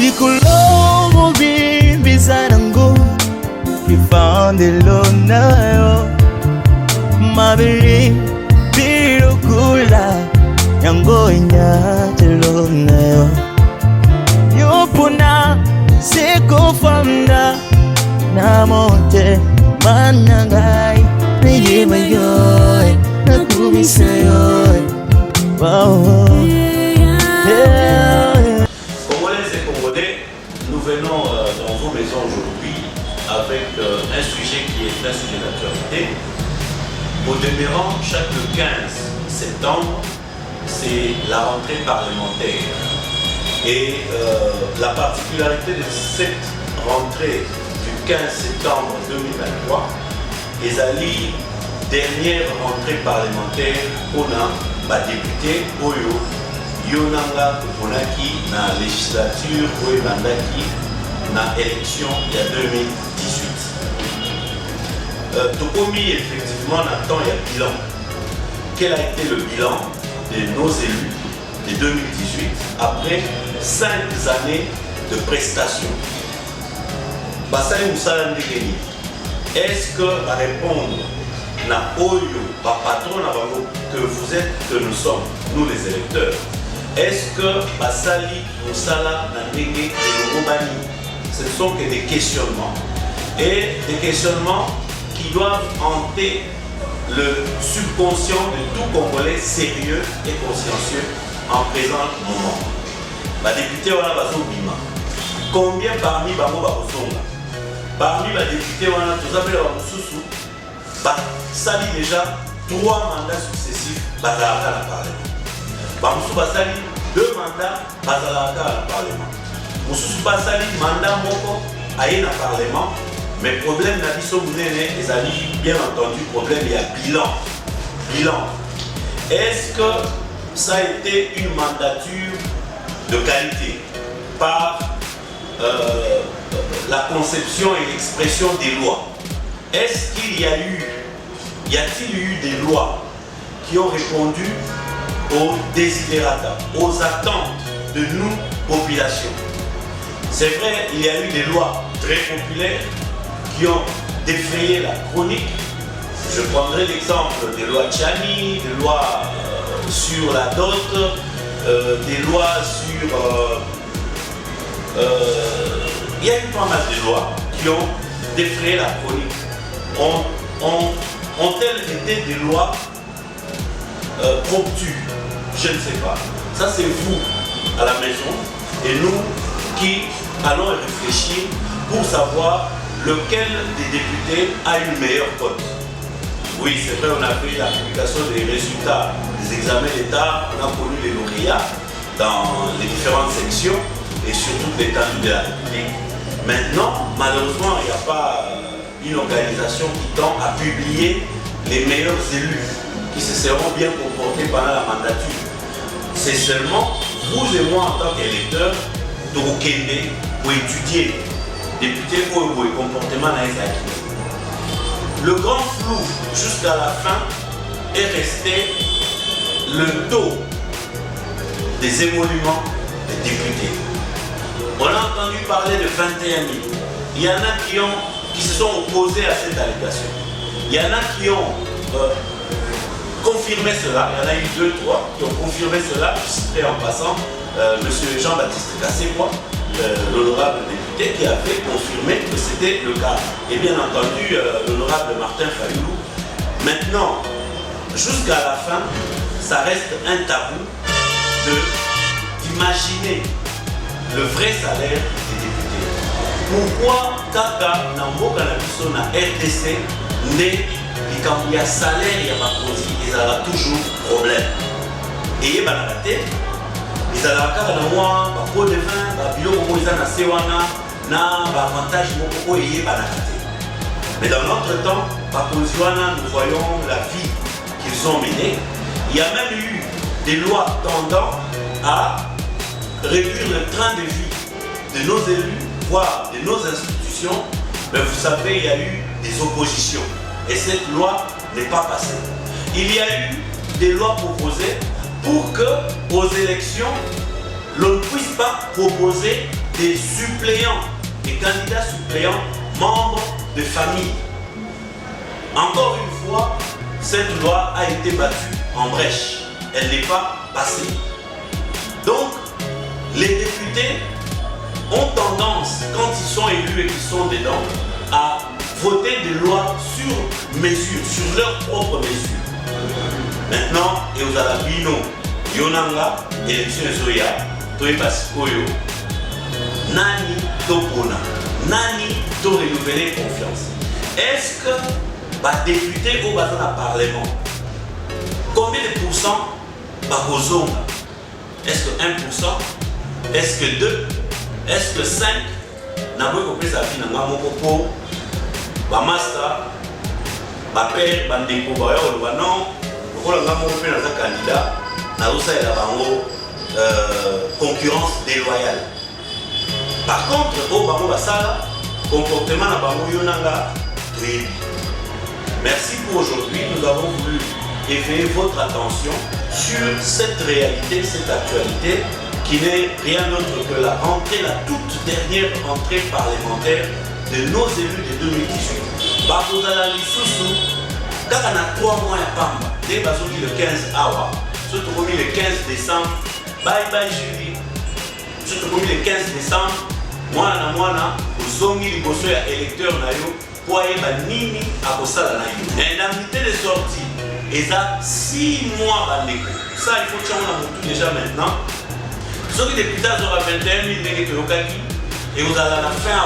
Bikulomo bimbizanango Kifandelo nayo Mabili Birukula Yango inyatelo nayo Yopuna Seko famna Namote Manangai Nijima yoy Nakumise yoy Wow Congolaises et Congolais, nous venons dans vos maisons aujourd'hui avec un sujet qui est un sujet d'actualité. Au demeurant, chaque 15 septembre, c'est la rentrée parlementaire. Et la particularité de cette rentrée du 15 septembre 2023 est la dernière rentrée parlementaire pour les députés Oyo Yonanga Ponaki na législature Oyo Mandaki na élection il y a 2018. Tokomi effectivement dans le temps il y a bilan. Quel a été le bilan de nos élus de 2018 après 5 années de prestations? Est-ce que à répondre na Oyo, patron que vous êtes, que nous sommes, nous les électeurs, est-ce que Basali, Moussala, Nandenge et Lomobani, ce ne sont que des questionnements et des questionnements qui doivent hanter le subconscient de tout Congolais sérieux et consciencieux en présent moment. Ma député wana bazobima. Combien parmi bango bakosonga? Parmi les députés wana tozapela bamususu basali déjà 3 mandats successifs bazalaka na parlement. Bamususu basali 2 mandats bazalaka na parlement. Mususu basali mandat moko aye na parlement. Mais problème na biso munene ezali bien entendu problème il y a bilan. Est-ce que ça a été une mandature de qualité par la conception et l'expression des lois? Est-ce qu'il y a-t-il eu des lois qui ont répondu aux desiderata, aux attentes de nous, populations? C'est vrai, il y a eu des lois très populaires qui ont défrayé la chronique. Je prendrai l'exemple des lois Tchani, des lois sur la dot, des lois sur... il y a eu pas mal de lois qui ont défrayé la chronique. Ont-elles été des lois promptues? Je ne sais pas. Ça c'est vous à la maison et nous qui allons réfléchir pour savoir lequel des députés a une meilleure cote. Oui, c'est vrai, on a fait la publication des résultats des examens d'État, on a connu les lauréats dans les différentes sections et sur toute l'étendue de la République. Maintenant, malheureusement, il n'y a pas une organisation qui tend à publier les meilleurs élus qui se seront bien comportés pendant la mandature. C'est seulement vous et moi en tant qu'électeurs de Rokende pour étudier député Oyo et comportement dans les acquis. Le grand flou jusqu'à la fin est resté le taux des émoluments des députés. On a entendu parler de 21 000. Il y en a qui se sont opposés à cette allégation. Il y en a qui ont confirmé cela. Il y en a eu 2, 3 qui ont confirmé cela. Je citerai en passant M. Jean-Baptiste Kassekwa, l'honorable député, qui avait confirmé que c'était le cas. Et bien entendu, l'honorable Martin Fayulu. Maintenant, jusqu'à la fin, ça reste un tabou d'imaginer le vrai salaire des députés. Pourquoi Kaka Namboka Nabiso na RDC n'est qu'il y a salaire et il y a toujours problème. Et il y a ils ont un pot de vin, un billet ils ont un avantage. Mais dans notre temps, nous voyons la vie qu'ils ont menée. Il y a même eu des lois tendant à réduire le train de vie de nos élus, voire de nos institutions. Mais vous savez, il y a eu des oppositions. Et cette loi n'est pas passée. Il y a eu des lois proposées pour que, aux élections, l'on ne puisse pas proposer des suppléants, des candidats suppléants, membres de famille. Encore une fois, cette loi a été battue en brèche. Elle n'est pas passée. Donc, les députés ont tendance, quand ils sont élus et qu'ils sont dedans, à voter des lois sur mesure, sur leurs propres mesures. Maintenant, et aux Alabino, Yonanga, élection Zoya, Toebaskoyo, Nani Topona, Nani to renouveler confiance. Est-ce que les députés au bas dans le Parlement, combien de pourcents Bakozonga? Est-ce que 1%? Est-ce que 2? Est-ce que 5? N'avons pas compris ça finalement mon propos. Ba master, ba père, ba ndeko ba yo ba non. Ko la ngamo pe na candidat na osa ya bango concurrence déloyale. Par contre, au bango ba sala comportement na bango yonanga très. Merci pour aujourd'hui. Nous avons voulu éveiller votre attention sur cette réalité, cette actualité qui n'est rien d'autre que la rentrée, la toute dernière rentrée parlementaire de nos élus de 2018. Bakozala Lisusu, quand on a 3 mois à Pamba, dès le 15 awa, surtout comme le 15 décembre, bye bye Julie, surtout comme le 15 décembre, moi, au zongi liboso ya électeur na yo, pour aller nini à Kosala na yo. L'indemnité de sortie, et ça 6 mois bandeko. Ça, il faut que on a tout déjà maintenant. Ceux qui députés aura 21 000 et vous allez à la fin.